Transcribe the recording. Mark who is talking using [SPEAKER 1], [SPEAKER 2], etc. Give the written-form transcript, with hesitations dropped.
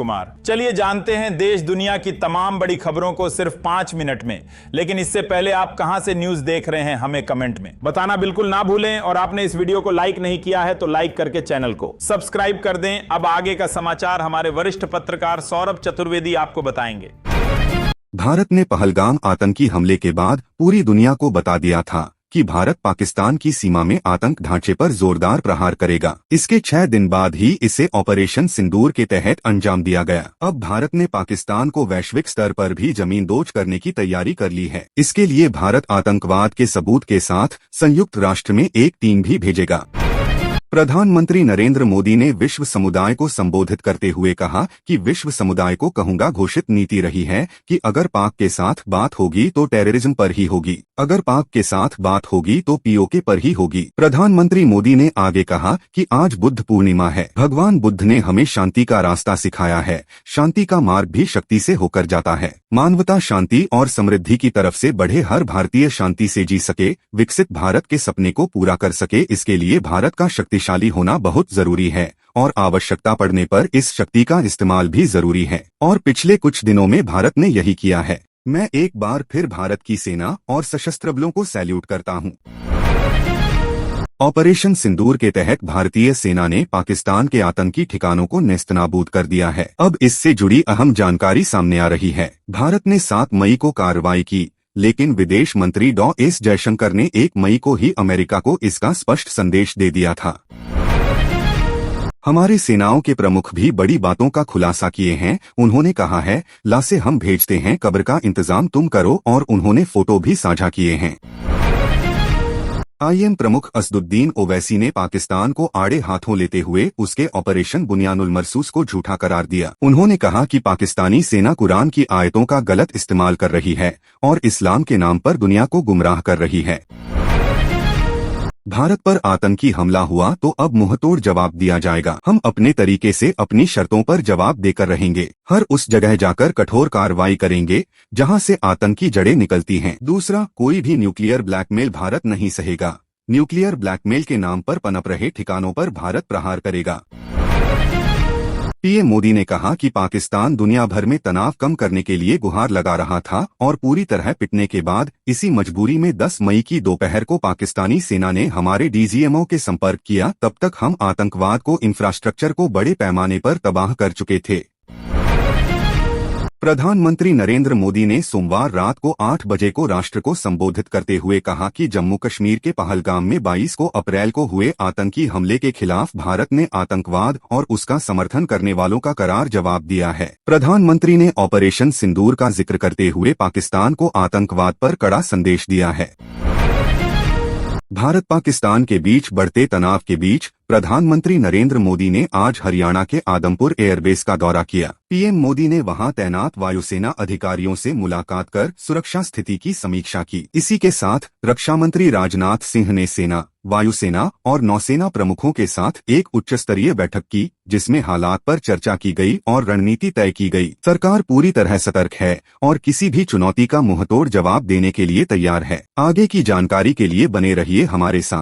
[SPEAKER 1] कुमार। चलिए जानते हैं देश दुनिया की तमाम बड़ी खबरों को सिर्फ 5 मिनट में। लेकिन इससे पहले आप कहां से न्यूज देख रहे हैं हमें कमेंट में बताना बिल्कुल ना भूलें, और आपने इस वीडियो को लाइक नहीं किया है तो लाइक करके चैनल को सब्सक्राइब कर दें। अब आगे का समाचार हमारे वरिष्ठ पत्रकार सौरभ चतुर्वेदी आपको बताएंगे।
[SPEAKER 2] भारत ने पहलगाम आतंकी हमले के बाद पूरी दुनिया को बता दिया था कि भारत पाकिस्तान की सीमा में आतंक ढांचे पर जोरदार प्रहार करेगा। इसके 6 दिन बाद ही इसे ऑपरेशन सिंदूर के तहत अंजाम दिया गया। अब भारत ने पाकिस्तान को वैश्विक स्तर पर भी जमींदोज करने की तैयारी कर ली है। इसके लिए भारत आतंकवाद के सबूत के साथ संयुक्त राष्ट्र में एक टीम भी भेजेगा। प्रधानमंत्री नरेंद्र मोदी ने विश्व समुदाय को संबोधित करते हुए कहा कि विश्व समुदाय को कहूंगा घोषित नीति रही है कि अगर पाक के साथ बात होगी तो टेररिज्म पर ही होगी, अगर पाक के साथ बात होगी तो पीओके पर ही होगी। प्रधानमंत्री मोदी ने आगे कहा कि आज बुद्ध पूर्णिमा है। भगवान बुद्ध ने हमें शांति का रास्ता सिखाया है। शांति का मार्ग भी शक्ति से होकर जाता है। मानवता शांति और समृद्धि की तरफ से बढ़े, हर भारतीय शांति से जी सके, विकसित भारत के सपने को पूरा कर सके, इसके लिए भारत का शक्तिशाली होना बहुत जरूरी है और आवश्यकता पड़ने पर इस शक्ति का इस्तेमाल भी जरूरी है। और पिछले कुछ दिनों में भारत ने यही किया है। मैं एक बार फिर भारत की सेना और सशस्त्र बलों को सैल्यूट करता हूं। ऑपरेशन सिंदूर के तहत भारतीय सेना ने पाकिस्तान के आतंकी ठिकानों को नेस्तनाबूद कर दिया है। अब इससे जुड़ी अहम जानकारी सामने आ रही है। भारत ने 7 मई को कार्रवाई की, लेकिन विदेश मंत्री डॉ एस जयशंकर ने 1 मई को ही अमेरिका को इसका स्पष्ट संदेश दे दिया था। हमारे सेनाओं के प्रमुख भी बड़ी बातों का खुलासा किए हैं। उन्होंने कहा है, लाशें हम भेजते हैं, कब्र का इंतजाम तुम करो, और उन्होंने फोटो भी साझा किए हैं। आईएम प्रमुख असदुद्दीन ओवैसी ने पाकिस्तान को आड़े हाथों लेते हुए उसके ऑपरेशन बुनियानुल मरसूस को झूठा करार दिया। उन्होंने कहा कि पाकिस्तानी सेना कुरान की आयतों का गलत इस्तेमाल कर रही है और इस्लाम के नाम पर दुनिया को गुमराह कर रही है। भारत पर आतंकी हमला हुआ तो अब मुंहतोड़ जवाब दिया जाएगा। हम अपने तरीके से अपनी शर्तों पर जवाब देकर रहेंगे। हर उस जगह जाकर कठोर कार्रवाई करेंगे जहां से आतंकी जड़ें निकलती हैं। दूसरा, कोई भी न्यूक्लियर ब्लैकमेल भारत नहीं सहेगा। न्यूक्लियर ब्लैकमेल के नाम पर पनप रहे ठिकानों पर भारत प्रहार करेगा। पीएम मोदी ने कहा कि पाकिस्तान दुनिया भर में तनाव कम करने के लिए गुहार लगा रहा था और पूरी तरह पिटने के बाद इसी मजबूरी में 10 मई की दोपहर को पाकिस्तानी सेना ने हमारे डीजीएमओ के संपर्क किया। तब तक हम आतंकवाद को, इंफ्रास्ट्रक्चर को बड़े पैमाने पर तबाह कर चुके थे। प्रधानमंत्री नरेंद्र मोदी ने सोमवार रात को 8 बजे को राष्ट्र को संबोधित करते हुए कहा कि जम्मू कश्मीर के पहलगाम में 22 को अप्रैल को हुए आतंकी हमले के खिलाफ भारत ने आतंकवाद और उसका समर्थन करने वालों का करार जवाब दिया है। प्रधानमंत्री ने ऑपरेशन सिंदूर का जिक्र करते हुए पाकिस्तान को आतंकवाद पर कड़ा संदेश दिया है। भारत पाकिस्तान के बीच बढ़ते तनाव के बीच प्रधानमंत्री नरेंद्र मोदी ने आज हरियाणा के आदमपुर एयरबेस का दौरा किया। पीएम मोदी ने वहां तैनात वायुसेना अधिकारियों से मुलाकात कर सुरक्षा स्थिति की समीक्षा की। इसी के साथ रक्षा मंत्री राजनाथ सिंह ने सेना, वायुसेना और नौसेना प्रमुखों के साथ एक उच्च स्तरीय बैठक की, जिसमें हालात पर चर्चा की गई और रणनीति तय की गई। सरकार पूरी तरह सतर्क है और किसी भी चुनौती का मुंहतोड़ जवाब देने के लिए तैयार है। आगे की जानकारी के लिए बने रहिए हमारे साथ।